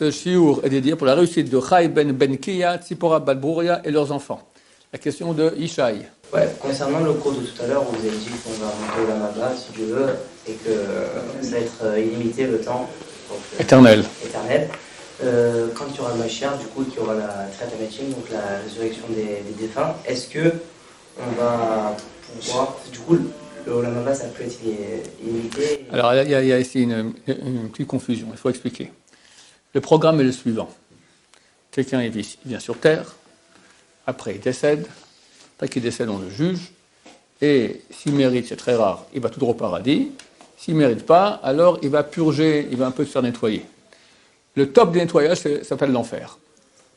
ce shiur est dédié pour la réussite de Chai ben Kia, Tzipora bat Brouria et leurs enfants. La question de Ishaï. Ouais, concernant le cours de tout à l'heure, vous avez dit qu'on va monter au Lamaba, si Dieu veut, et que ça va être illimité le temps. Donc, éternel. Quand il y aura le Mashiach, du coup, qu'il y aura la Triataméchim, donc la résurrection des défunts, est-ce que on va pouvoir, du coup, le Olam Haba, ça peut être illimité? Alors, il y a ici une petite confusion, il faut expliquer. Le programme est le suivant. Quelqu'un il vient sur Terre, après il décède, après qu'il décède, on le juge, et s'il mérite, c'est très rare, il va tout droit au paradis. S'il ne mérite pas, alors il va purger, il va un peu se faire nettoyer. Le top des nettoyages, ça s'appelle l'enfer.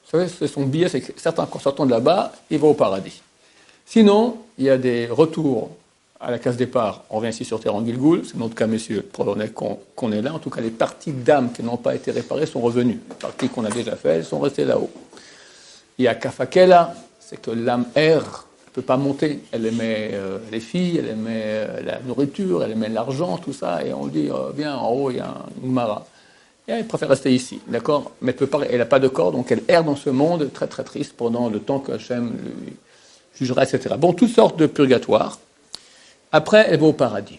Vous savez, c'est son billet, c'est que certains, en sortant de là-bas, ils vont au paradis. Sinon, il y a des retours à la case départ. On revient ici sur Terre en Gilgoul, c'est notre cas, messieurs, pour qu'on est là. En tout cas, les parties d'âme qui n'ont pas été réparées sont revenues. Les parties qu'on a déjà faites, elles sont restées là-haut. Il y a Kafakela, c'est que l'âme erre, elle ne peut pas monter. Elle aimait les filles, elle aimait la nourriture, elle aimait l'argent, tout ça. Et on dit, viens, en haut, il y a une Mara. Et elle préfère rester ici, d'accord? Mais elle peut pas, elle n'a pas de corps, donc elle erre dans ce monde très très triste pendant le temps que Hachem lui jugera, etc. Bon, toutes sortes de purgatoires. Après, elle va au paradis.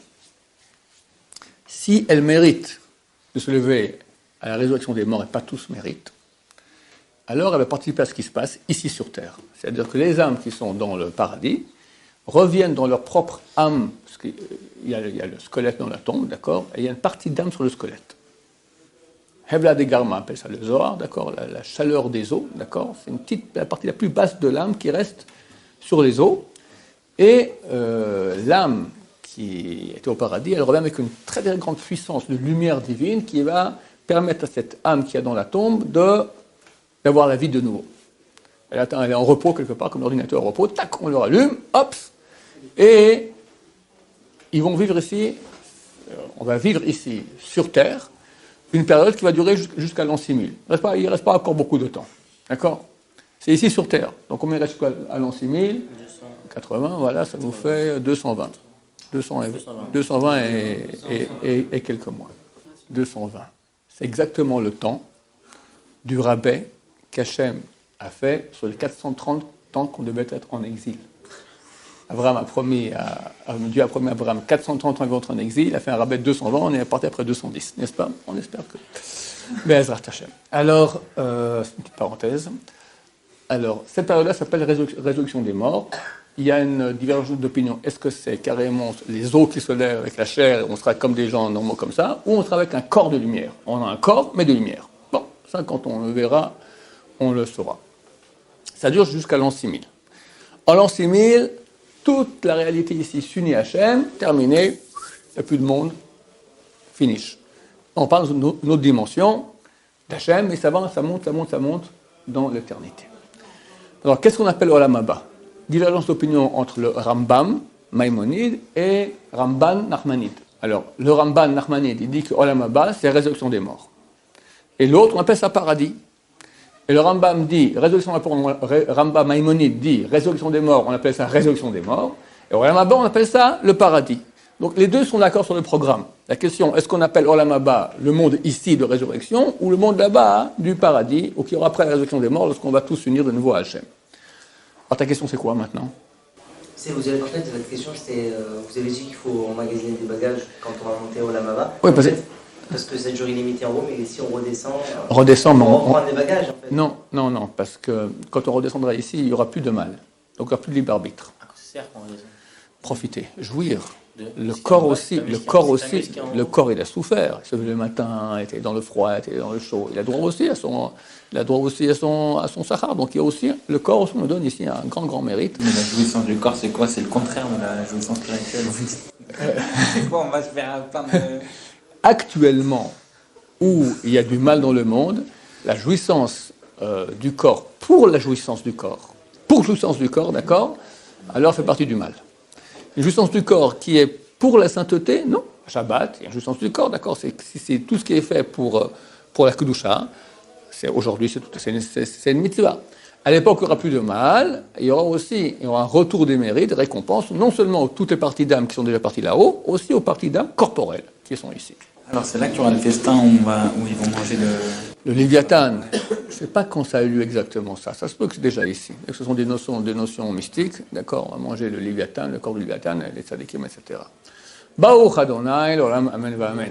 Si elle mérite de se lever à la résurrection des morts, et pas tous méritent, alors elle va participer à ce qui se passe ici sur Terre. C'est-à-dire que les âmes qui sont dans le paradis reviennent dans leur propre âme, parce qu'il y a le squelette dans la tombe, d'accord? Et il y a une partie d'âme sur le squelette. Hevla de Garma appelle ça le Zohar, d'accord, la chaleur des os, d'accord, c'est la partie la plus basse de l'âme qui reste sur les os, et l'âme qui était au paradis, elle revient avec une très, très grande puissance de lumière divine qui va permettre à cette âme qui est dans la tombe d'avoir la vie de nouveau. Elle est en repos quelque part, comme l'ordinateur en repos, tac, on le rallume, hop, et ils vont vivre ici, on va vivre ici sur Terre, une période qui va durer jusqu'à l'an 6000. Il ne reste pas encore beaucoup de temps. D'accord? C'est ici sur Terre. Donc, combien il reste jusqu'à l'an 6000 80, voilà, ça nous fait 220. 220 et quelques mois. 220. C'est exactement le temps du rabais qu'Hachem a fait sur les 430 ans qu'on devait être en exil. Dieu a promis à Abraham 430 ans qu'il va être en exil, il a fait un rabais de 220, on est parti après 210, n'est-ce pas? On espère que... Be'ezrat Hashem. Alors, c'est une petite parenthèse. Alors, cette période-là s'appelle résurrection des morts. Il y a une divergence d'opinion. Est-ce que c'est carrément les os qui se lèvent avec la chair, et on sera comme des gens normaux comme ça, ou on sera avec un corps de lumière? On a un corps, mais de lumière. Bon, ça, quand on le verra, on le saura. Ça dure jusqu'à l'an 6000. En l'an 6000, toute la réalité ici s'unit à Hachem, terminée, il n'y a plus de monde, finish. On parle d'une autre dimension d'Hachem, et ça monte dans l'éternité. Alors, qu'est-ce qu'on appelle Olam Haba? Divergence d'opinion entre le Rambam, Maïmonide, et Ramban, Nachmanide. Alors, le Ramban, Nachmanide, il dit que Olam Haba, c'est la résurrection des morts. Et l'autre, on appelle ça paradis. Et le Rambam dit, Rambam Maïmonide dit, résurrection des morts, on appelle ça résurrection des morts. Et Olam Haba, on appelle ça le paradis. Donc les deux sont d'accord sur le programme. La question, est-ce qu'on appelle Olam Haba le monde ici de résurrection, ou le monde là-bas du paradis, ou qui aura après la résurrection des morts, lorsqu'on va tous s'unir de nouveau à Hachem? Alors ta question, c'est quoi maintenant? Vous avez, en fait, votre question, c'était, vous avez dit qu'il faut emmagasiner des bagages quand on va monter au Olam Haba. Oui, parce que c'est durée limitée en haut, mais si on redescend, on prend des bagages, en fait. Non, parce que quand on redescendra ici, il n'y aura plus de mal. Donc il n'y aura plus de libre arbitre. À quoi ça sert quand on redescend? Profiter, jouir. Le corps aussi, il a souffert. Il se levait le matin, il était dans le froid, il était dans le chaud. Il a droit aussi à son sahar. Donc il y a aussi, le corps aussi nous donne ici un grand mérite. Mais la jouissance du corps, c'est quoi? C'est le contraire de la jouissance spirituelle. C'est quoi? On va se faire plein de... Actuellement, où il y a du mal dans le monde, la jouissance du corps, pour jouissance du corps, d'accord, alors fait partie du mal. Une jouissance du corps qui est pour la sainteté, non. Shabbat, il y a une jouissance du corps, d'accord, c'est tout ce qui est fait pour la Kedusha. Aujourd'hui, c'est une mitzvah. À l'époque, il n'y aura plus de mal, il y aura un retour des mérites, des récompenses, non seulement aux toutes les parties d'âme qui sont déjà parties là-haut, aussi aux parties d'âme corporelles qui sont ici. Alors c'est là qu'il y aura le festin où ils vont manger le... Le Léviathan, je ne sais pas quand ça a eu lieu exactement ça. Ça se peut que c'est déjà ici. Et que ce sont des notions mystiques, d'accord. On va manger le Léviathan, le corps du Léviathan, les tzadikim, etc. Baruch Adonai, l'olam, amen, va amen.